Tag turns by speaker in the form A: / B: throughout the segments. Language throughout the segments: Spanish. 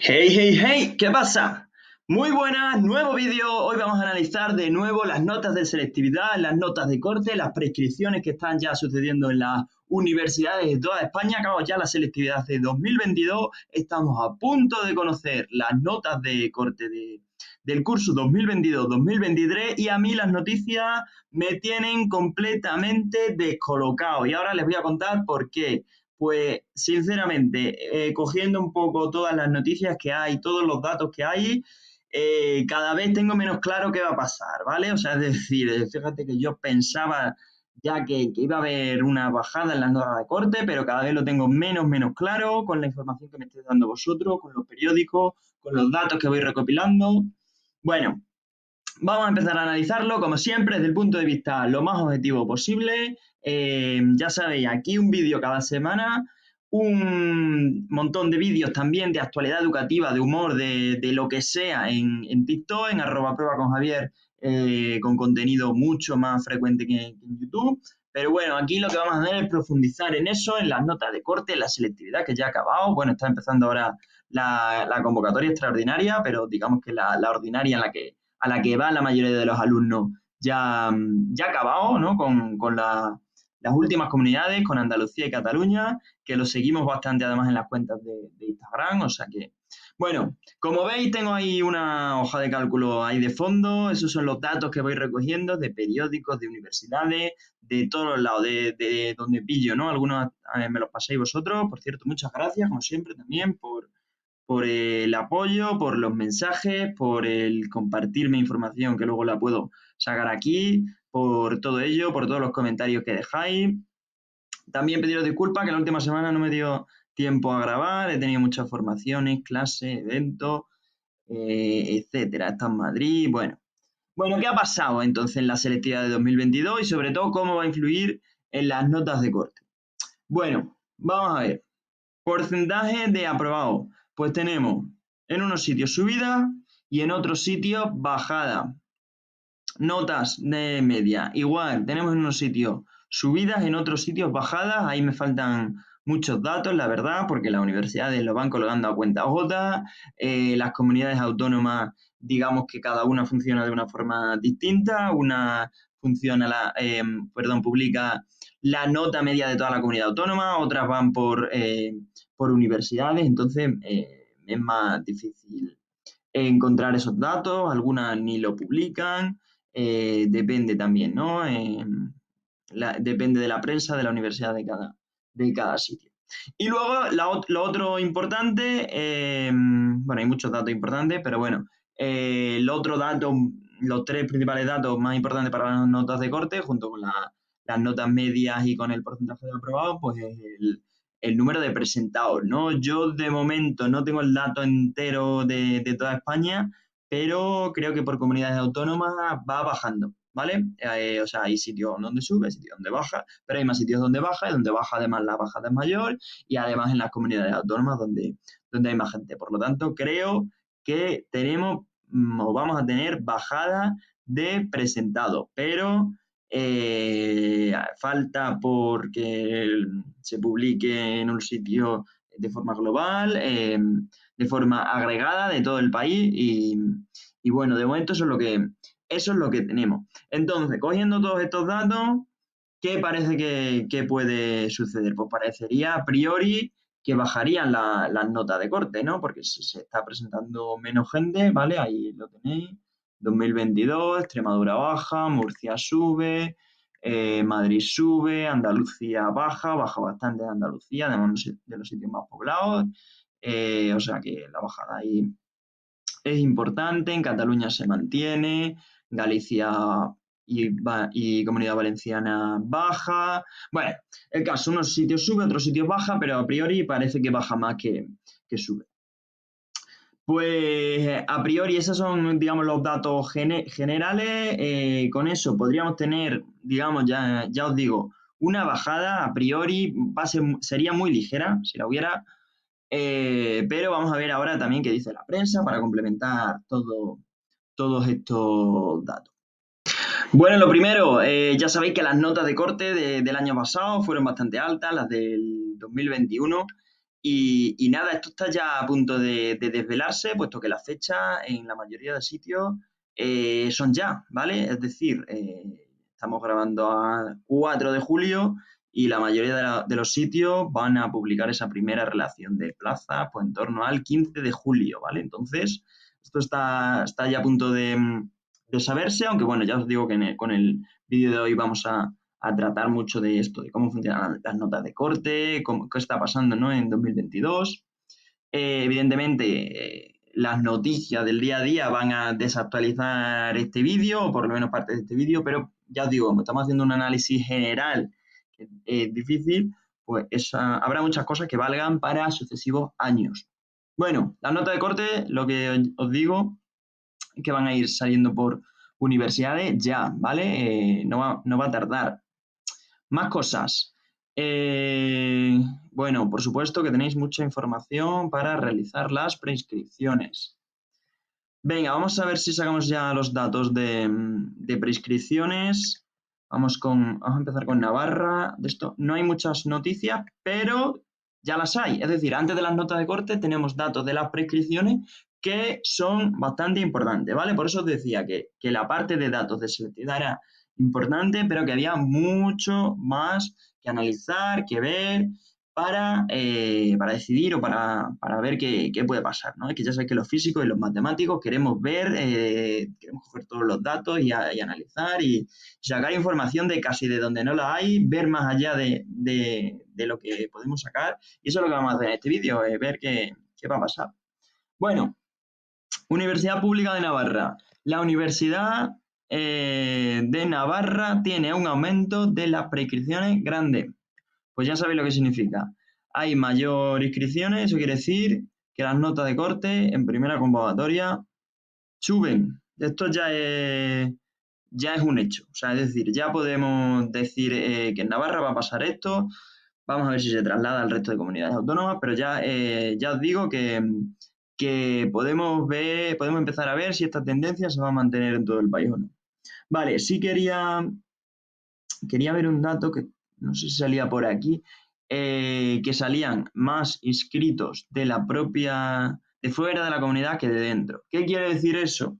A: Hey, hey, hey, ¿qué pasa? Muy buenas, nuevo vídeo. Hoy vamos a analizar de nuevo las notas de selectividad, las notas de corte, las prescripciones que están ya sucediendo en las universidades de toda España. Acabamos ya la selectividad de 2022. Estamos a punto de conocer las notas de corte del curso 2022-2023 y a mí las noticias me tienen completamente descolocado. Y ahora les voy a contar por qué. Pues sinceramente, cogiendo un poco todas las noticias que hay, todos los datos que hay, cada vez tengo menos claro qué va a pasar, ¿vale? O sea, es decir, fíjate que yo pensaba ya que iba a haber una bajada en las notas de corte, pero cada vez lo tengo menos claro con la información que me estáis dando vosotros, con los periódicos, con los datos que voy recopilando. Bueno, vamos a empezar a analizarlo, como siempre, desde el punto de vista lo más objetivo posible. Ya sabéis, aquí un vídeo cada semana, un montón de vídeos también de actualidad educativa, de humor, de lo que sea en TikTok, en @prueba con Javier, con contenido mucho más frecuente que en YouTube. Pero bueno, aquí lo que vamos a hacer es profundizar en eso, en las notas de corte, en la selectividad que ya ha acabado. Bueno, está empezando ahora la convocatoria extraordinaria, pero digamos que la ordinaria en a la que va la mayoría de los alumnos ya ha acabado, ¿no? Con las últimas comunidades, con Andalucía y Cataluña, que lo seguimos bastante además en las cuentas de Instagram, o sea que, bueno, como veis tengo ahí una hoja de cálculo ahí de fondo, esos son los datos que voy recogiendo de periódicos, de universidades, de todos los lados, de donde pillo, ¿no? Algunos me los paséis vosotros, por cierto, muchas gracias, como siempre, también por el apoyo, por los mensajes, por el compartirme información que luego la puedo sacar aquí, por todo ello, por todos los comentarios que dejáis. También pediros disculpas que la última semana no me dio tiempo a grabar, he tenido muchas formaciones, clases, eventos, etcétera. Está en Madrid, bueno. Bueno, ¿qué ha pasado entonces en la selectividad de 2022 y sobre todo cómo va a influir en las notas de corte? Bueno, vamos a ver. Porcentaje de aprobado. Pues tenemos en unos sitios subida y en otros sitios bajada. Notas de media. Igual, tenemos en unos sitios subidas, en otros sitios bajadas. Ahí me faltan muchos datos, la verdad, porque las universidades lo van colgando a cuentagotas. Las comunidades autónomas, digamos que cada una funciona de una forma distinta. Una funciona, publica la nota media de toda la comunidad autónoma, otras van por universidades, entonces es más difícil encontrar esos datos, algunas ni lo publican, depende también, ¿no? Depende de la prensa de la universidad de cada sitio. Y luego lo otro importante, bueno, hay muchos datos importantes, pero bueno, el otro dato, los tres principales datos más importantes para las notas de corte, junto con las notas medias y con el porcentaje de aprobados, pues es el número de presentados, ¿no? Yo de momento no tengo el dato entero de toda España, pero creo que por comunidades autónomas va bajando, ¿vale? O sea, hay sitios donde sube, hay sitios donde baja, pero hay más sitios donde baja, y donde baja además la bajada es mayor, y además en las comunidades autónomas donde hay más gente. Por lo tanto, creo que tenemos o vamos a tener bajada de presentados, pero falta porque se publique en un sitio de forma global, de forma agregada de todo el país y bueno, de momento eso es lo que tenemos. Entonces, cogiendo todos estos datos, ¿qué parece que puede suceder? Pues parecería a priori que bajarían las notas de corte, ¿no? Porque se está presentando menos gente, ¿vale? Ahí lo tenéis. 2022, Extremadura baja, Murcia sube, Madrid sube, Andalucía baja bastante de Andalucía, además de los sitios más poblados. O sea que la bajada ahí es importante, en Cataluña se mantiene, Galicia y Comunidad Valenciana baja. Bueno, el caso, unos sitios sube, otros sitios baja, pero a priori parece que baja más que sube. Pues a priori esos son, digamos, los datos generales. Con eso podríamos tener, digamos, ya os digo, una bajada a priori sería muy ligera, si la hubiera, pero vamos a ver ahora también qué dice la prensa para complementar todos estos datos. Bueno, lo primero, ya sabéis que las notas de corte del año pasado fueron bastante altas, las del 2021, Y nada, esto está ya a punto de desvelarse, puesto que las fechas en la mayoría de sitios son ya, ¿vale? Es decir, estamos grabando a 4 de julio y la mayoría de los sitios van a publicar esa primera relación de plaza pues en torno al 15 de julio, ¿vale? Entonces, esto está ya a punto de saberse, aunque bueno, ya os digo que con el vídeo de hoy vamos a tratar mucho de esto, de cómo funcionan las notas de corte, qué está pasando, ¿no? En 2022. Evidentemente, las noticias del día a día van a desactualizar este vídeo, o por lo menos parte de este vídeo, pero ya os digo, como estamos haciendo un análisis general que es difícil, pues habrá muchas cosas que valgan para sucesivos años. Bueno, las notas de corte, lo que os digo, que van a ir saliendo por universidades ya, ¿vale? No va a tardar. Más cosas. Eh, bueno, por supuesto que tenéis mucha información para realizar las preinscripciones. Venga, vamos a ver si sacamos ya los datos de preinscripciones. Vamos a empezar con Navarra. De esto no hay muchas noticias, pero ya las hay. Es decir, antes de las notas de corte tenemos datos de las prescripciones que son bastante importantes, ¿vale? Por eso os decía que la parte de datos de selectividad era importante, pero que había mucho más que analizar, que ver para decidir o para ver qué puede pasar, ¿no? Es que ya sabéis que los físicos y los matemáticos queremos ver, queremos coger todos los datos y analizar y sacar información de casi de donde no la hay, ver más allá de lo que podemos sacar. Y eso es lo que vamos a hacer en este vídeo, ver qué va a pasar. Bueno, Universidad Pública de Navarra. La Universidad de Navarra tiene un aumento de las prescripciones grande. Pues ya sabéis lo que significa. Hay mayor inscripciones, eso quiere decir que las notas de corte en primera convocatoria suben. Esto ya es un hecho. O sea, es decir, ya podemos decir que en Navarra va a pasar esto. Vamos a ver si se traslada al resto de comunidades autónomas, pero ya os digo que podemos empezar a ver si esta tendencia se va a mantener en todo el país o no. Vale, sí quería ver un dato que no sé si salía por aquí, que salían más inscritos de fuera de la comunidad que de dentro. ¿Qué quiere decir eso?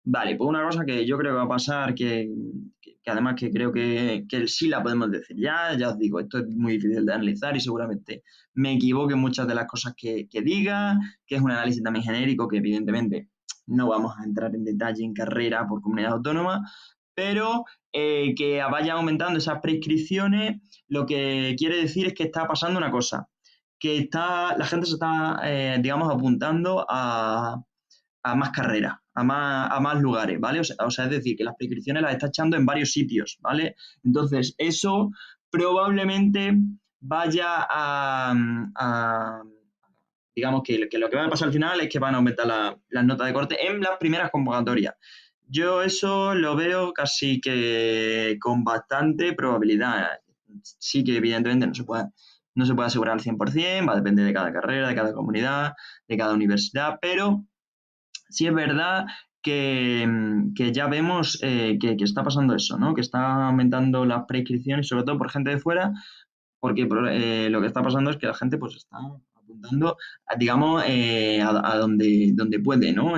A: Vale, pues una cosa que yo creo que va a pasar, que además que creo que sí la podemos decir ya os digo, esto es muy difícil de analizar y seguramente me equivoque en muchas de las cosas que diga, que es un análisis también genérico, que evidentemente no vamos a entrar en detalle en carrera por comunidad autónoma, pero que vayan aumentando esas prescripciones, lo que quiere decir es que está pasando una cosa, que la gente se está, digamos, apuntando a más carreras, a más lugares, ¿vale? O sea, es decir, que las prescripciones las está echando en varios sitios, ¿vale? Entonces, eso probablemente vaya digamos que lo que va a pasar al final es que van a aumentar las notas de corte en las primeras convocatorias. Yo eso lo veo casi que con bastante probabilidad. Sí que evidentemente no se puede asegurar al 100%, va a depender de cada carrera, de cada comunidad, de cada universidad, pero sí es verdad que ya vemos que está pasando eso, ¿no? Que está aumentando las prescripciones, sobre todo por gente de fuera, porque lo que está pasando es que la gente pues está apuntando, digamos, a donde puede, ¿no?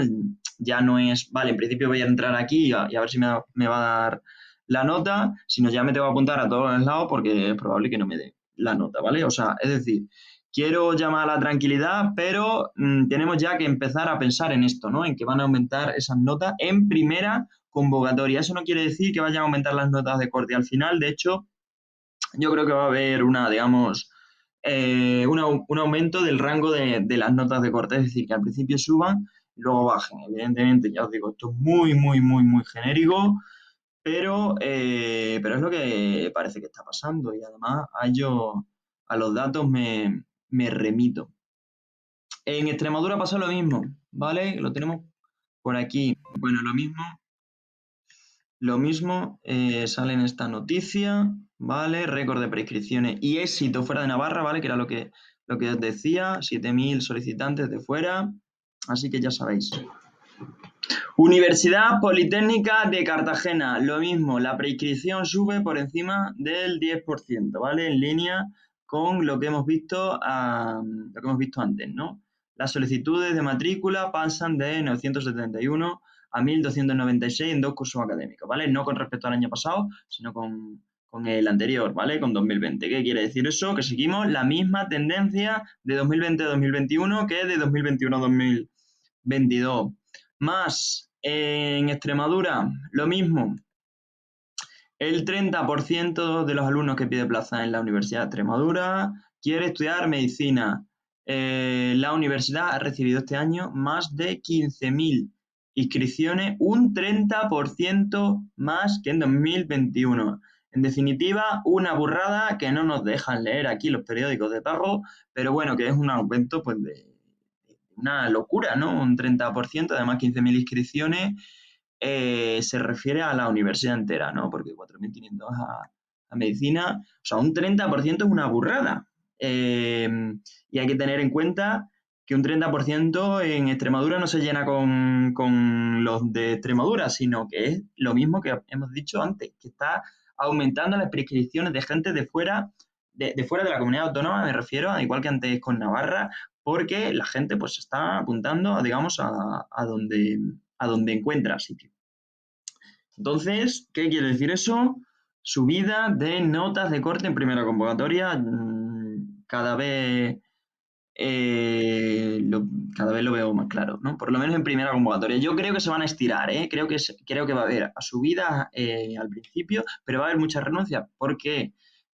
A: Ya no es, vale, en principio voy a entrar aquí y a ver si me va a dar la nota, sino ya me tengo que apuntar a todos los lados porque es probable que no me dé la nota, ¿vale? O sea, es decir, quiero llamar a la tranquilidad, pero tenemos ya que empezar a pensar en esto, ¿no? En que van a aumentar esas notas en primera convocatoria. Eso no quiere decir que vayan a aumentar las notas de corte al final, de hecho, yo creo que va a haber digamos, un aumento del rango de las notas de corte, es decir, que al principio suban y luego bajen. Evidentemente, ya os digo, esto es muy, muy, muy, muy genérico, pero es lo que parece que está pasando y además a los datos me remito. En Extremadura pasa lo mismo, ¿vale? Lo tenemos por aquí. Bueno, lo mismo sale en esta noticia, ¿vale? Récord de prescripciones y éxito fuera de Navarra, ¿vale? Que era lo que os decía, 7.000 solicitantes de fuera, así que ya sabéis. Universidad Politécnica de Cartagena, lo mismo, la prescripción sube por encima del 10%, ¿vale? En línea con lo que hemos visto, antes, ¿no? Las solicitudes de matrícula pasan de 971 a 1.296 en 2 cursos académicos, ¿vale? No con respecto al año pasado, sino con el anterior, ¿vale? Con 2020. ¿Qué quiere decir eso? Que seguimos la misma tendencia de 2020 a 2021 que de 2021 a 2022. Más en Extremadura, lo mismo. El 30% de los alumnos que pide plaza en la Universidad de Extremadura quiere estudiar medicina. La universidad ha recibido este año más de 15.000 inscripciones, un 30% más que en 2021. En definitiva, una burrada que no nos dejan leer aquí los periódicos de pago, pero bueno, que es un aumento pues, de una locura, ¿no? Un 30%, además 15.000 inscripciones se refiere a la universidad entera, ¿no? Porque 4.500 a medicina, o sea, un 30% es una burrada. Y hay que tener en cuenta que un 30% en Extremadura no se llena con los de Extremadura, sino que es lo mismo que hemos dicho antes, que está aumentando las prescripciones de gente de fuera, de fuera de la comunidad autónoma, me refiero, igual que antes con Navarra, porque la gente pues está apuntando, digamos, a donde encuentra sitio. Entonces, ¿qué quiere decir eso? Subida de notas de corte en primera convocatoria, cada vez, cada vez lo veo más claro, ¿no? Por lo menos en primera convocatoria. Yo creo que se van a estirar, ¿eh? Creo que va a haber subidas al principio, pero va a haber muchas renuncias. ¿Por qué?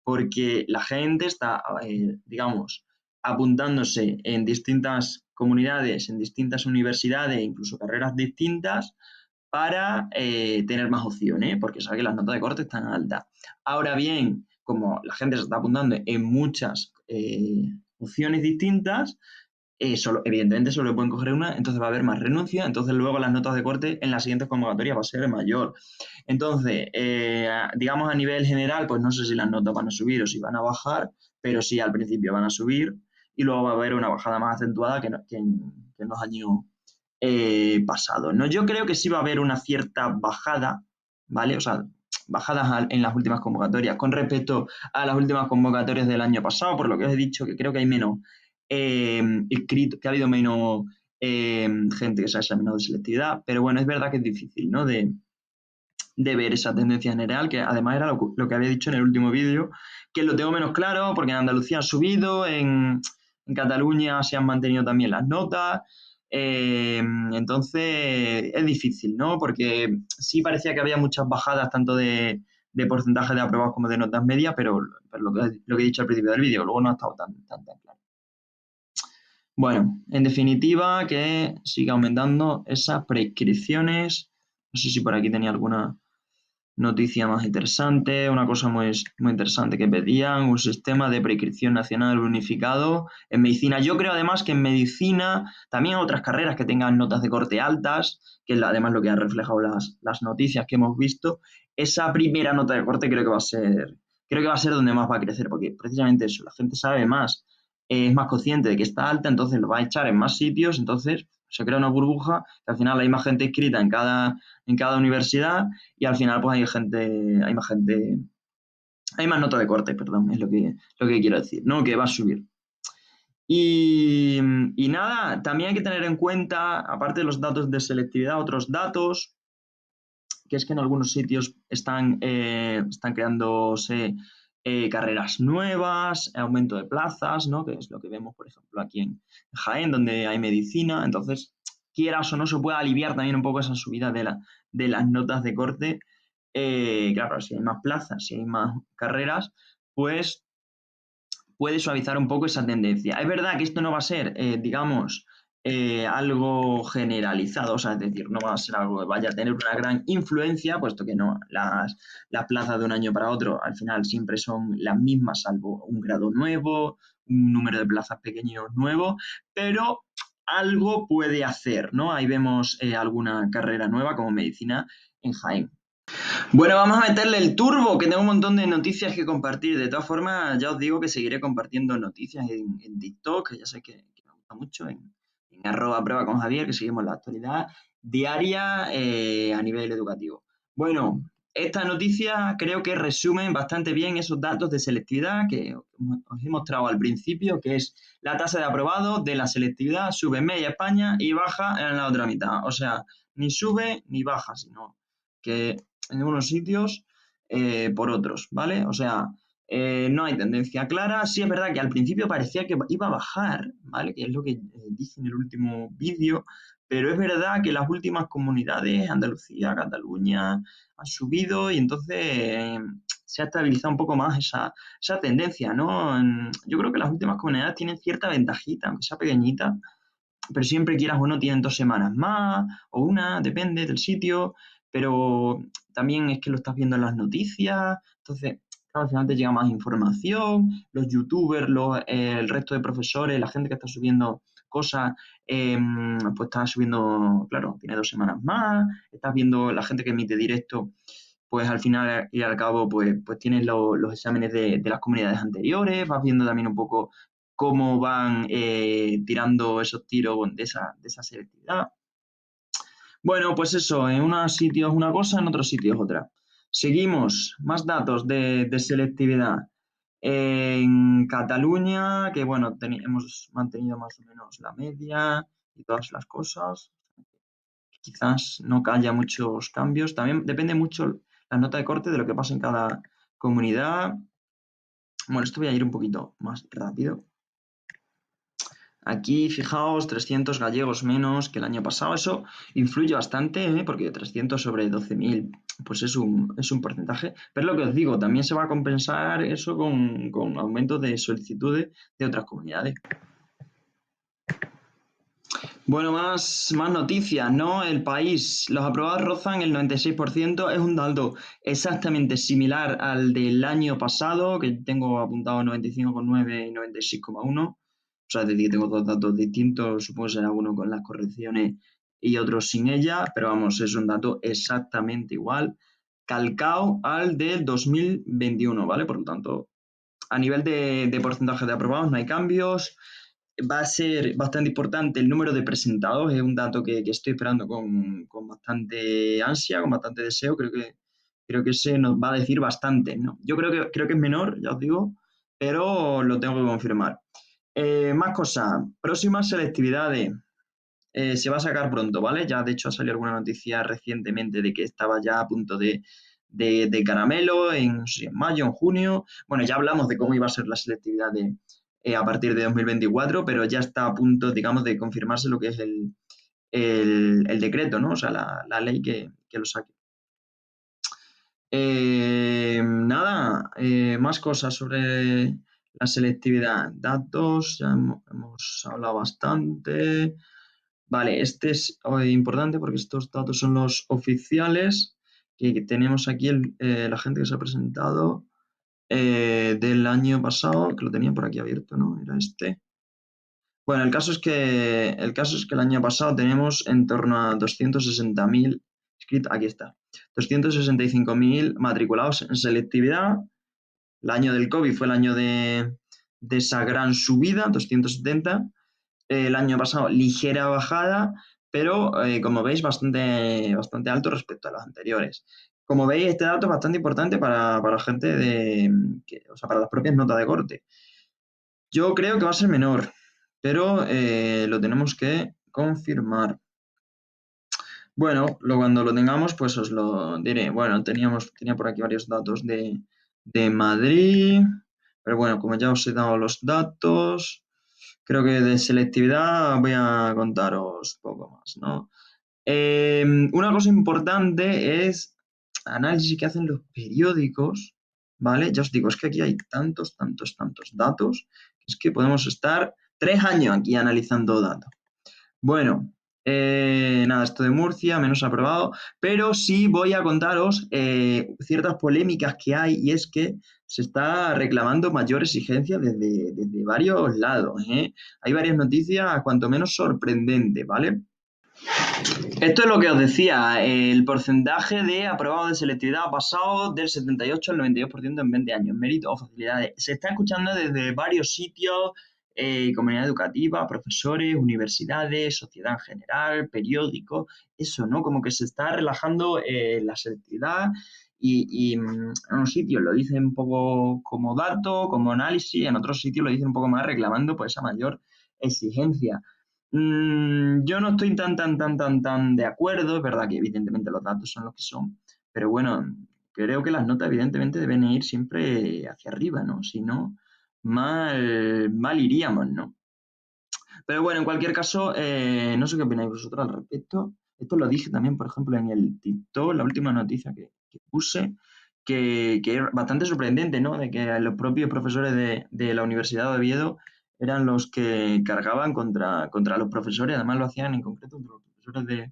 A: Porque la gente está, digamos, apuntándose en distintas comunidades, en distintas universidades, incluso carreras distintas, para tener más opciones, porque sabe que las notas de corte están altas. Ahora bien, como la gente se está apuntando en muchas opciones distintas, evidentemente solo le pueden coger una, entonces va a haber más renuncia, entonces luego las notas de corte en las siguientes convocatorias va a ser mayor. Entonces, digamos a nivel general, pues no sé si las notas van a subir o si van a bajar, pero sí al principio van a subir y luego va a haber una bajada más acentuada que en los años pasados, ¿no? Yo creo que sí va a haber una cierta bajada, ¿vale? O sea, bajadas en las últimas convocatorias con respecto a las últimas convocatorias del año pasado, por lo que os he dicho que creo que hay menos inscritos, que ha habido menos gente que se ha examinado de selectividad, pero bueno, es verdad que es difícil, ¿no? De ver esa tendencia general, que además era lo que había dicho en el último vídeo, que lo tengo menos claro porque en Andalucía ha subido, en Cataluña se han mantenido también las notas, entonces es difícil, ¿no? Porque sí parecía que había muchas bajadas tanto de porcentaje de aprobados como de notas medias, pero lo que he dicho al principio del vídeo, luego no ha estado tan claro. Bueno, en definitiva, que siga aumentando esas prescripciones. No sé si por aquí tenía alguna noticia más interesante, una cosa muy interesante que pedían, un sistema de prescripción nacional unificado en medicina. Yo creo además que en medicina, también otras carreras que tengan notas de corte altas, que es además lo que han reflejado las noticias que hemos visto, esa primera nota de corte creo que va a ser donde más va a crecer, porque precisamente eso, la gente sabe más, es más consciente de que está alta, entonces lo va a echar en más sitios, entonces se crea una burbuja, que al final hay más gente inscrita en cada universidad y al final pues hay más nota de corte, perdón, es lo que quiero decir, ¿no? Que va a subir. Y, y nada, también hay que tener en cuenta, aparte de los datos de selectividad, otros datos, que es que en algunos sitios están creándose carreras nuevas, aumento de plazas, ¿no? Que es lo que vemos, por ejemplo, aquí en Jaén, donde hay medicina. Entonces, quieras o no, se puede aliviar también un poco esa subida de las notas de corte. Claro, si hay más plazas, si hay más carreras, pues puede suavizar un poco esa tendencia. Es verdad que esto no va a ser, digamos, algo generalizado, o sea, es decir, no va a ser algo que vaya a tener una gran influencia, puesto que no, las plazas de un año para otro al final siempre son las mismas, salvo un grado nuevo, un número de plazas pequeños nuevo, pero algo puede hacer, ¿no? Ahí vemos alguna carrera nueva como medicina en Jaén. Bueno, vamos a meterle el turbo, que tengo un montón de noticias que compartir. De todas formas, ya os digo que seguiré compartiendo noticias en TikTok, que ya sé que me gusta mucho, en @prueba con Javier, que seguimos la actualidad diaria a nivel educativo. Bueno, esta noticia creo que resumen bastante bien esos datos de selectividad que os he mostrado al principio, que es la tasa de aprobados de la selectividad sube en media España y baja en la otra mitad. O sea, ni sube ni baja, sino que en unos sitios por otros, ¿vale? O sea, no hay tendencia clara. Sí es verdad que al principio parecía que iba a bajar, ¿vale? Que es lo que dije en el último vídeo, pero es verdad que las últimas comunidades, Andalucía, Cataluña, han subido y entonces se ha estabilizado un poco más esa tendencia, ¿no? Yo creo que las últimas comunidades tienen cierta ventajita, aunque sea pequeñita, pero siempre quieras o no tienen 2 semanas más o una, depende del sitio, pero también es que lo estás viendo en las noticias, entonces claro, al final te llega más información, los youtubers, el resto de profesores, la gente que está subiendo cosas, pues está subiendo, claro, tiene 2 semanas más, estás viendo la gente que emite directo, pues al final y al cabo, pues tienes los exámenes de las comunidades anteriores, vas viendo también un poco cómo van tirando esos tiros de esa selectividad. Bueno, pues eso, en unos sitios una cosa, en otros sitios otra. Seguimos, más datos de selectividad. En Cataluña, que bueno, hemos mantenido más o menos la media y todas las cosas. Quizás no haya muchos cambios. También depende mucho la nota de corte de lo que pasa en cada comunidad. Bueno, esto voy a ir un poquito más rápido. Aquí, fijaos, 300 gallegos menos que el año pasado. Eso influye bastante, porque 300 sobre 12.000, pues es un porcentaje. Pero lo que os digo, también se va a compensar eso con aumento de solicitudes de otras comunidades. Bueno, más noticias, ¿no? El país, los aprobados rozan el 96%, es un dato exactamente similar al del año pasado, que tengo apuntado 95,9 y 96,1. O sea, es decir, tengo dos datos distintos, supongo que será uno con las correcciones y otro sin ella, pero vamos, es un dato exactamente igual, calcado al del 2021, ¿vale? Por lo tanto, a nivel de porcentaje de aprobados no hay cambios. Va a ser bastante importante el número de presentados, es un dato que estoy esperando con bastante ansia, con bastante deseo, creo que se nos va a decir bastante, ¿no? Yo creo que es menor, ya os digo, pero lo tengo que confirmar. Más cosas, próximas selectividades. Se va a sacar pronto, ¿vale? Ya de hecho ha salido alguna noticia recientemente de que estaba ya a punto de caramelo no sé si en mayo, en junio. Bueno, ya hablamos de cómo iba a ser la selectividad a partir de 2024, pero ya está a punto, digamos, de confirmarse lo que es el decreto, ¿no? O sea, la ley que lo saque. Nada, más cosas sobre la selectividad. Datos, ya hemos hablado bastante. Vale, este es importante porque estos datos son los oficiales que tenemos aquí la gente que se ha presentado del año pasado, que lo tenía por aquí abierto, ¿no? Era este. Bueno, el caso es que el año pasado tenemos en torno a 260.000 inscritos, aquí está, 265.000 matriculados en selectividad. El año del COVID fue el año de esa gran subida, 270. El año pasado ligera bajada, pero como veis bastante, bastante alto respecto a los anteriores. Como veis, este dato es bastante importante para gente o sea, para las propias notas de corte. Yo creo que va a ser menor, pero lo tenemos que confirmar. Bueno, cuando lo tengamos, pues os lo diré. Bueno, tenía por aquí varios datos de Madrid, pero bueno, como ya os he dado los datos, creo que de selectividad voy a contaros poco más, ¿no? Una cosa importante es análisis que hacen los periódicos, ¿vale? Ya os digo, es que aquí hay tantos, tantos, tantos datos, que es que podemos estar 3 años aquí analizando datos. Bueno, nada, esto de Murcia, menos aprobado, pero sí voy a contaros ciertas polémicas que hay y es que se está reclamando mayor exigencia desde varios lados, ¿eh? Hay varias noticias, cuanto menos sorprendentes, ¿vale? Esto es lo que os decía, el porcentaje de aprobados de selectividad ha pasado del 78 al 92% en 20 años, mérito o facilidades. Se está escuchando desde varios sitios, comunidad educativa, profesores, universidades, sociedad en general, periódicos, eso, ¿no? Como que se está relajando la selectividad en unos sitios lo dicen un poco como dato, como análisis, en otros sitios lo dicen un poco más reclamando pues esa mayor exigencia. Yo no estoy tan de acuerdo, es verdad que evidentemente los datos son los que son, pero bueno, creo que las notas evidentemente deben ir siempre hacia arriba, ¿no? Si no, mal iríamos, ¿no? Pero bueno, en cualquier caso, no sé qué opináis vosotros al respecto. Esto lo dije también, por ejemplo, en el TikTok, la última noticia que puse, que es bastante sorprendente, ¿no? De que los propios profesores de la Universidad de Oviedo eran los que cargaban contra los profesores, además lo hacían en concreto contra los profesores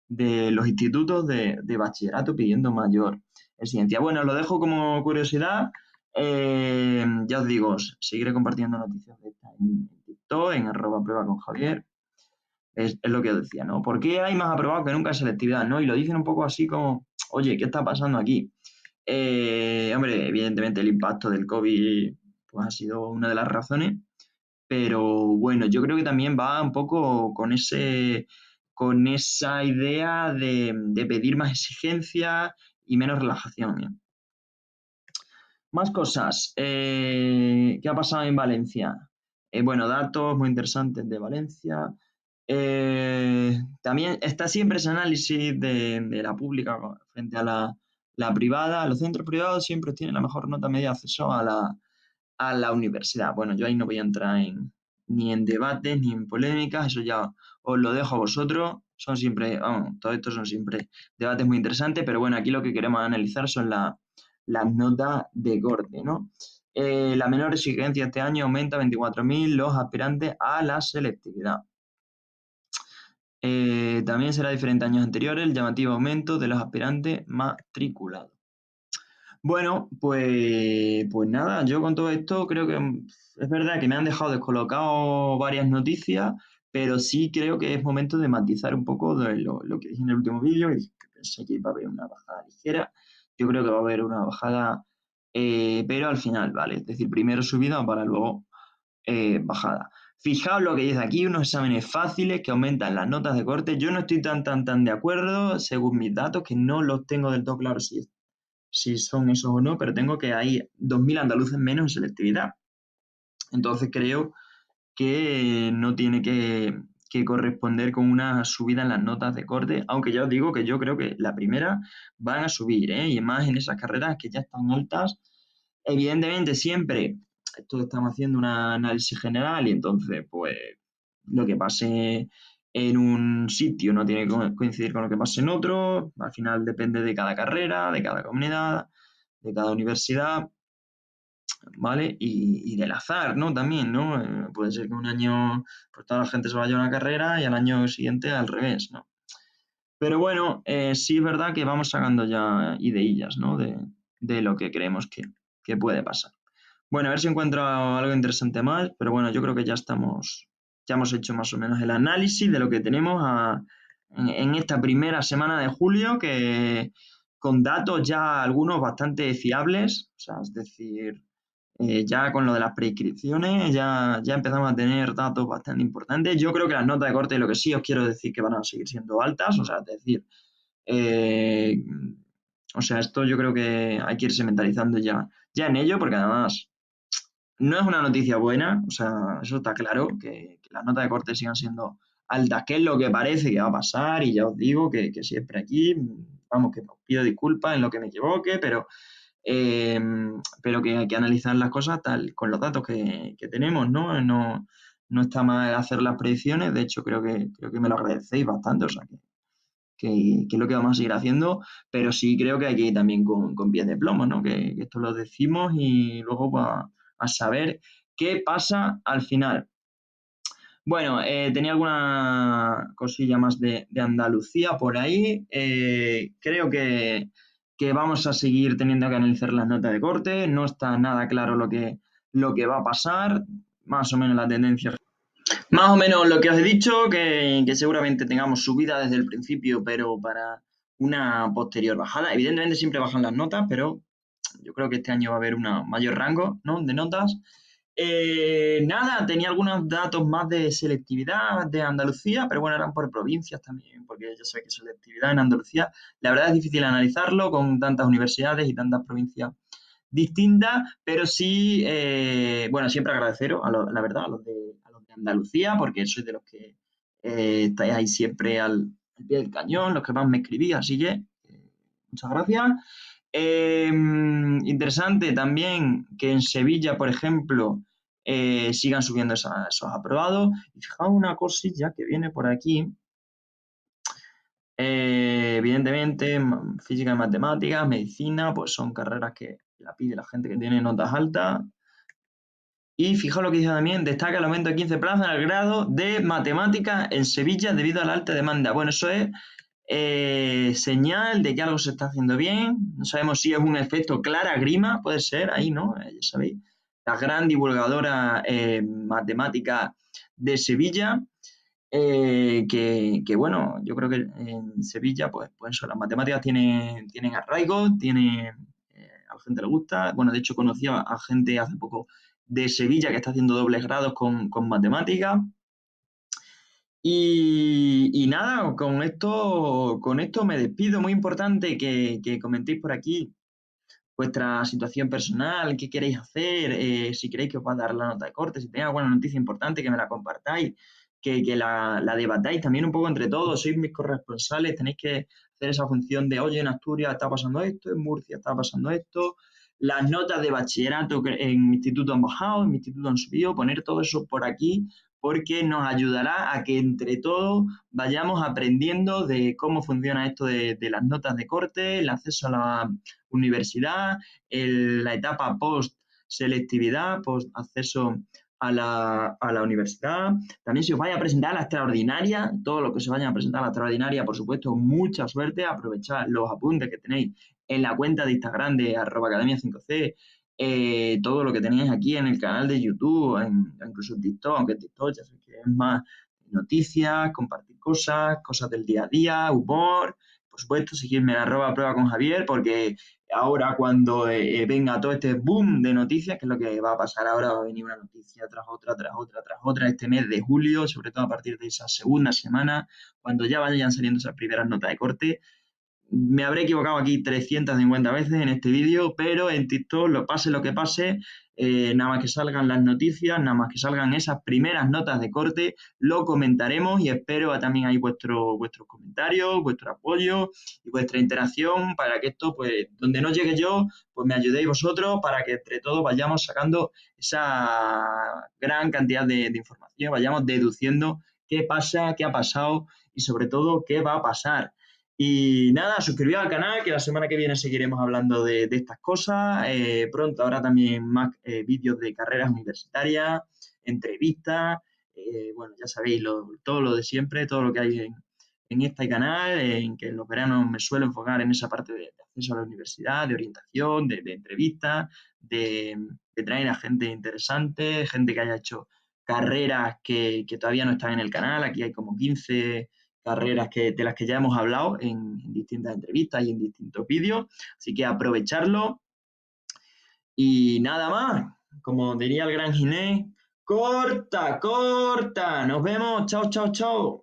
A: de los institutos de bachillerato pidiendo mayor exigencia. Bueno, lo dejo como curiosidad. Ya os digo, seguiré compartiendo noticias de esta en TikTok, en @prueba con Javier. Es lo que os decía, ¿no? ¿Por qué hay más aprobados que nunca en selectividad, no? Y lo dicen un poco así como, oye, ¿qué está pasando aquí? Hombre, evidentemente el impacto del COVID pues, ha sido una de las razones, pero bueno, yo creo que también va un poco con esa idea de pedir más exigencia y menos relajación, ¿eh? Más cosas. ¿Qué ha pasado en Valencia? Bueno, datos muy interesantes de Valencia. También está siempre ese análisis de la pública frente a la privada. Los centros privados siempre tienen la mejor nota media de acceso a la universidad. Bueno, yo ahí no voy a entrar ni en debates ni en polémicas, eso ya os lo dejo a vosotros. Son siempre, vamos, todo esto son siempre debates muy interesantes, pero bueno, aquí lo que queremos analizar son las notas de corte, ¿no? La menor exigencia este año aumenta a 24.000 los aspirantes a la selectividad. También será diferente a años anteriores el llamativo aumento de los aspirantes matriculados. Bueno, pues nada, yo con todo esto creo que es verdad que me han dejado descolocado varias noticias, pero sí creo que es momento de matizar un poco de lo que dije en el último vídeo, y que pensé que iba a haber una bajada ligera. Yo creo que va a haber una bajada, pero al final, ¿vale? Es decir, primero subida para luego bajada. Fijaos lo que dice aquí, unos exámenes fáciles que aumentan las notas de corte. Yo no estoy tan de acuerdo, según mis datos, que no los tengo del todo claros si son esos o no, pero tengo que hay 2.000 andaluces menos en selectividad. Entonces creo que no tiene que corresponder con una subida en las notas de corte, aunque ya os digo que yo creo que la primera van a subir, ¿eh? Y más en esas carreras que ya están altas. Evidentemente siempre, esto estamos haciendo un análisis general y entonces pues lo que pase en un sitio no tiene que coincidir con lo que pase en otro, al final depende de cada carrera, de cada comunidad, de cada universidad, ¿vale? Y del azar, ¿no? También, ¿no? Puede ser que un año pues toda la gente se vaya a una carrera y al año siguiente al revés, ¿no? Pero bueno, sí es verdad que vamos sacando ya ideillas, ¿no? De lo que creemos que puede pasar. Bueno, a ver si encuentro algo interesante más, pero bueno, yo creo que ya hemos hecho más o menos el análisis de lo que tenemos en esta primera semana de julio, que con datos ya algunos bastante fiables, o sea, es decir, ya con lo de las prescripciones ya empezamos a tener datos bastante importantes. Yo creo que las notas de corte, lo que sí os quiero decir que van a seguir siendo altas, o sea, es decir, eh, o sea, esto yo creo que hay que irse mentalizando ya en ello, porque además no es una noticia buena, o sea, eso está claro, que las notas de corte sigan siendo altas, que es lo que parece que va a pasar, y ya os digo que siempre aquí, vamos, que os pido disculpas en lo que me equivoque, eh, pero que hay que analizar las cosas con los datos que tenemos, ¿no? No está mal hacer las predicciones, de hecho creo que me lo agradecéis bastante, o sea, que es lo que vamos a seguir haciendo, pero sí creo que hay que ir también con pies de plomo, ¿no? Que esto lo decimos y luego va a saber qué pasa al final. Bueno, tenía alguna cosilla más de Andalucía por ahí. Creo que vamos a seguir teniendo que analizar las notas de corte. No está nada claro lo que va a pasar. Más o menos la tendencia. Más o menos lo que os he dicho, que seguramente tengamos subida desde el principio, pero para una posterior bajada. Evidentemente siempre bajan las notas, pero yo creo que este año va a haber un mayor rango, ¿no? De notas. Nada, tenía algunos datos más de selectividad de Andalucía, pero bueno, eran por provincias también, porque ya sabes que selectividad en Andalucía, la verdad es difícil analizarlo con tantas universidades y tantas provincias distintas, pero sí, bueno, siempre agradeceros, la verdad, a los de Andalucía, porque sois de los que estáis ahí siempre al pie del cañón, los que más me escribís, así que muchas gracias. Interesante también que en Sevilla, por ejemplo, sigan subiendo esos aprobados. Y fijaos una cosilla que viene por aquí. Evidentemente, física y matemáticas, medicina, pues son carreras que la pide la gente que tiene notas altas. Y fijaos lo que dice también, destaca el aumento de 15 plazas en el grado de matemáticas en Sevilla debido a la alta demanda. Bueno, eso es señal de que algo se está haciendo bien. No sabemos si es un efecto Clara Grima, puede ser ahí, ¿no? Ya sabéis, la gran divulgadora matemática de Sevilla, bueno, yo creo que en Sevilla, pues eso, las matemáticas tienen arraigo, a la gente le gusta. Bueno, de hecho conocí a gente hace poco de Sevilla que está haciendo dobles grados con matemáticas. Y nada, con esto me despido. Muy importante que comentéis por aquí vuestra situación personal, qué queréis hacer, si queréis que os va a dar la nota de corte, si tenéis alguna noticia importante que me la compartáis, que la debatáis también un poco entre todos, sois mis corresponsales, tenéis que hacer esa función de, oye, en Asturias está pasando esto, en Murcia está pasando esto, las notas de bachillerato que en mi instituto han bajado, en mi instituto han subido, poner todo eso por aquí porque nos ayudará a que entre todos vayamos aprendiendo de cómo funciona esto de las notas de corte, el acceso a la universidad, la etapa post-selectividad, post-acceso a la universidad. También si os vais a presentar a la extraordinaria, todo lo que se vayan a presentar a la extraordinaria, por supuesto, mucha suerte, aprovechad los apuntes que tenéis en la cuenta de Instagram de @academia5c, todo lo que tenéis aquí en el canal de YouTube, incluso en TikTok, aunque TikTok ya sé que es más noticias, compartir cosas del día a día, humor. Por supuesto, seguirme en @prueba con Javier, porque ahora cuando venga todo este boom de noticias, que es lo que va a pasar ahora, va a venir una noticia tras otra, tras otra, tras otra, este mes de julio, sobre todo a partir de esa segunda semana, cuando ya vayan saliendo esas primeras notas de corte. Me habré equivocado aquí 350 veces en este vídeo, pero en TikTok, pase lo que pase, nada más que salgan las noticias, nada más que salgan esas primeras notas de corte, lo comentaremos y espero también ahí vuestros comentarios, vuestro apoyo y vuestra interacción para que esto, pues, donde no llegue yo, pues me ayudéis vosotros para que entre todos vayamos sacando esa gran cantidad de información, vayamos deduciendo qué pasa, qué ha pasado y sobre todo qué va a pasar. Y nada, suscribíos al canal, que la semana que viene seguiremos hablando de estas cosas. Pronto habrá también más vídeos de carreras universitarias, entrevistas. Bueno, ya sabéis, todo lo de siempre, todo lo que hay en este canal, en que en los veranos me suelo enfocar en esa parte de acceso a la universidad, de orientación, de entrevistas, de traer a gente interesante, gente que haya hecho carreras que todavía no están en el canal. Aquí hay como 15 carreras de las que ya hemos hablado en distintas entrevistas y en distintos vídeos. Así que aprovecharlo. Y nada más, como diría el gran Ginés, corta, corta. Nos vemos. Chao, chao, chao.